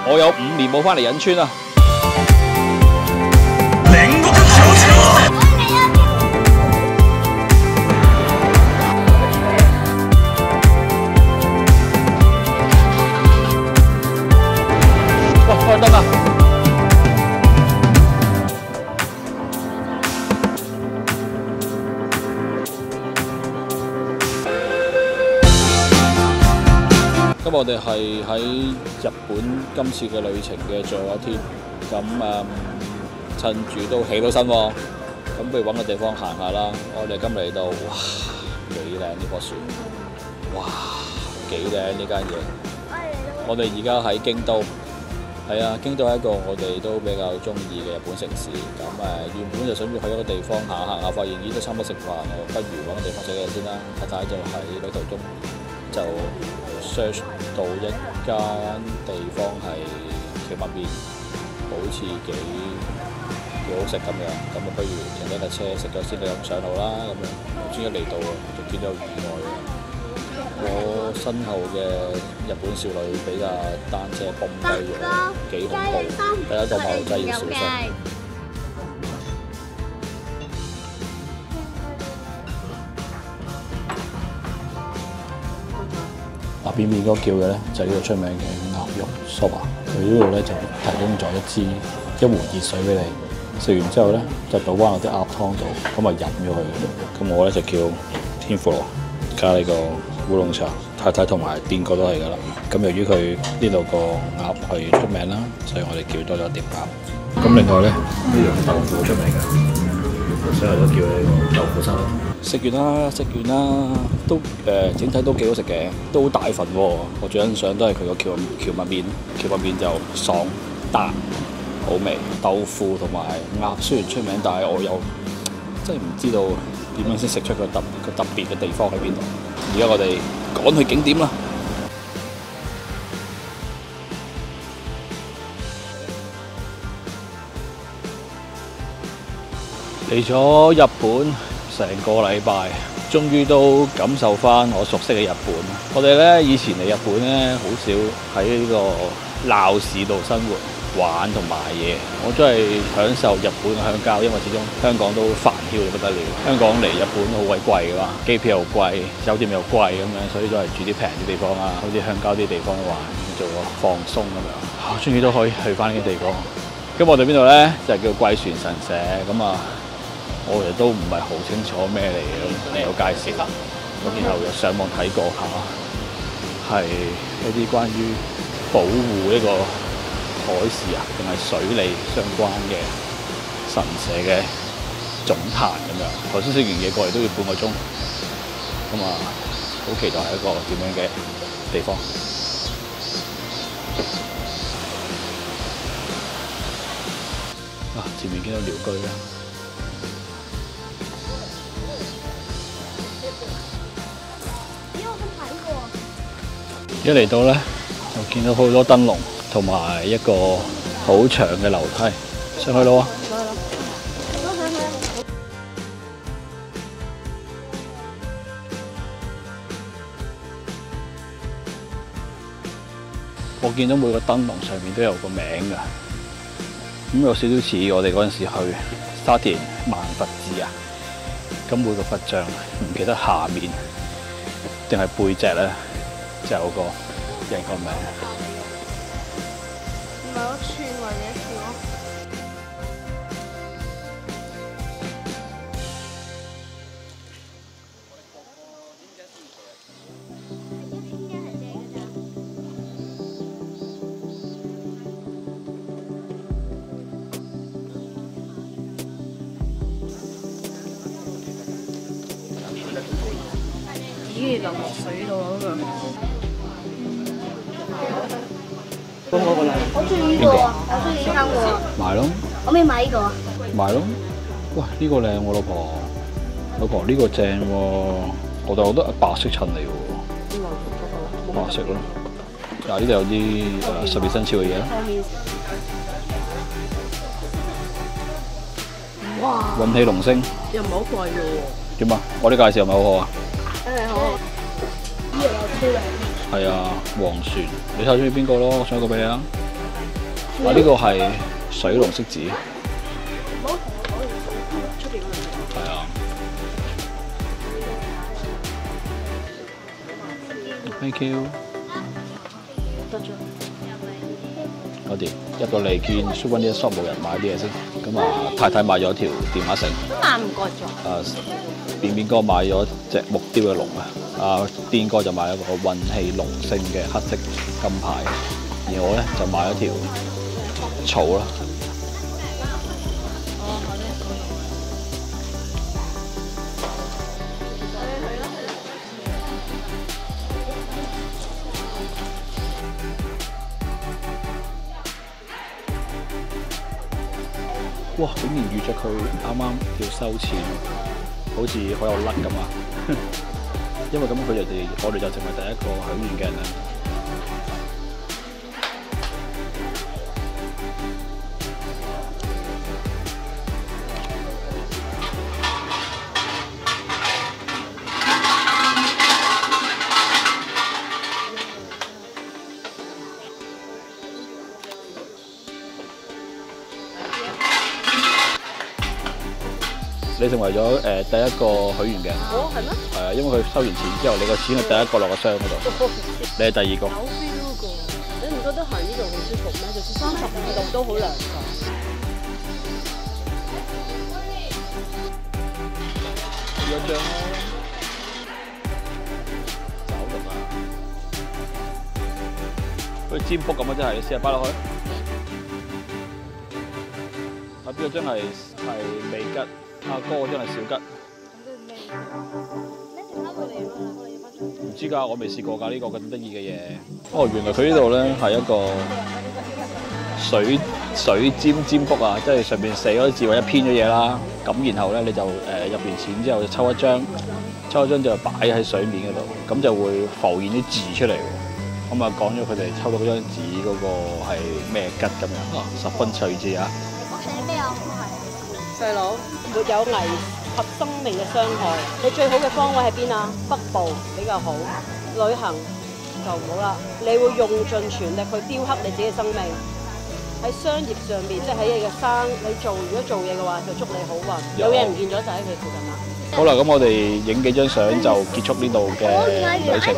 我有5年冇翻嚟仁川啦。哇！開燈啊！咁我哋係喺日本今次嘅旅程嘅最後一天，咁趁住都起到身喎，咁不如揾個地方行下啦。我哋今日嚟到，哇，幾靚呢棵樹，哇，幾靚呢間嘢。我哋而家喺京都，係啊，京都係一個我哋都比較中意嘅日本城市。咁原本就想要去一個地方行下，發現咦都差唔多食飯，我不如揾個地方食嘢先啦。太太就喺旅途中就 search 到一間地方係蕎麥麵，好似幾好食咁樣，咁不如停低架車食咗先，咁上路啦咁樣。頭先一嚟到就見到意外啊！我身後嘅日本少女俾架單車崩低咗，幾恐怖！第一個馬路真係要小心。邊邊嗰個叫嘅咧就係呢個出名嘅鴨肉蘇啊！佢呢度咧就提供咗一壺熱水俾你，食完之後咧就倒翻落啲鴨湯度，咁啊飲咗佢。咁我咧就叫天婦羅加呢個烏龍茶，太太同埋邊個都係噶啦。咁由於佢呢度個鴨係出名啦，所以我哋叫多咗碟鴨。咁另外咧呢樣豆腐出名嘅，所以我都叫呢個豆腐沙律。食完啦，都整體都幾好食嘅，都好大份喎。我最欣賞都係佢個蕎麥麵，蕎麥麵就爽彈好味。豆腐同埋鴨雖然出名，但係我又真係唔知道點樣先食出個特別嘅地方喺邊度。而家我哋趕去景點啦。嚟咗日本成個禮拜，終於都感受翻我熟悉嘅日本。我哋咧以前嚟日本咧，好少喺呢個鬧市度生活、玩同買嘢。我真係享受日本嘅鄉郊，因為始終香港都煩囂到不得了。香港嚟日本好鬼貴㗎嘛，機票又貴，酒店又貴咁樣，所以都係住啲平啲地方啦，好似鄉郊啲地方玩，做個放鬆咁樣。終於都可以去翻呢啲地方。咁我哋邊度咧？就係叫貴船神社咁啊。我哋都唔係好清楚咩嚟嘅，未有介紹。咁然後又上網睇過下，係一啲關於保護呢個海事啊，定係水利相關嘅神社嘅總壇咁樣。頭先食完嘢過嚟都要半個鐘，咁啊好期待係一個點樣嘅地方。啊，前面見到寮居啦。一嚟到咧，就見到好多燈籠，同埋一個好長嘅樓梯上去咯。我見到每個燈籠上面都有個名㗎，咁有少少似我哋嗰陣時去沙田萬佛寺啊。咁每個佛像唔記得下面定係背脊咧，就有個人個名。唔係好串或者串咯。咦，流落水度啊！嗰個。我中意呢個啊！我中意呢三個。買咯。可唔可以買呢個啊？買咯。哇！呢個靚喎，老婆。老婆呢個正喎，我覺得白色襯嚟喎。白色咯。嗱，呢度有啲12生肖嘅嘢啦。哇！運氣龍星。又唔係好貴嘅喎。點啊？我啲介紹係咪好好啊？真係好。呢個又超靚。係啊，黃船，你睇下中意邊個咯？我送一個俾你啦。啊，呢個係水龍骰子。係啊。Thank you。得咗。我哋入到嚟見 Souvenir Shop 冇人買啲嘢先，咁啊太太買咗條電話繩。啱唔該咗。便便哥買咗隻木雕嘅龍啊，癲哥就買咗個運氣龍星嘅黑色金牌，而我咧就買咗條草啦。哇！竟然遇着佢啱啱要收錢，好似好有甩咁啊！因為咁我哋就成為第一個許願嘅人啦。你成為咗第一個許願嘅人。哦，係咩？係啊，因為佢收完錢之後，你個錢係第一個落個箱嗰度，你係第二個。有 feel 㗎，你唔覺得行呢度好舒服咩？就算35度都好涼㗎。呢一張啦，走得啊！好似占卜咁啊，真係，你試下擺落去。啊，邊個張係未吉？阿哥嗰張係小吉。唔知㗎，我未試過㗎呢個咁得意嘅嘢。哦，原來佢呢度咧係一個水占卜啊，即係上邊寫咗啲字或者編咗嘢啦。咁然後咧你就入完錢之後就抽一張就擺喺水面嗰度，咁就會浮現啲字出嚟。咁啊講咗佢哋抽到嗰張紙嗰個係咩吉咁樣，十分趣致啊！我寫咩啊？細佬，沒有危及生命嘅傷害。你最好嘅方位喺邊啊？北部比較好。旅行就唔好啦，你會用盡全力去雕刻你自己嘅生命。喺商業上面，即係喺你嘅如果做嘢嘅話，就祝你好運。有嘢唔見咗就喺佢附近啦。好啦，咁我哋影幾張相就結束呢度嘅旅程。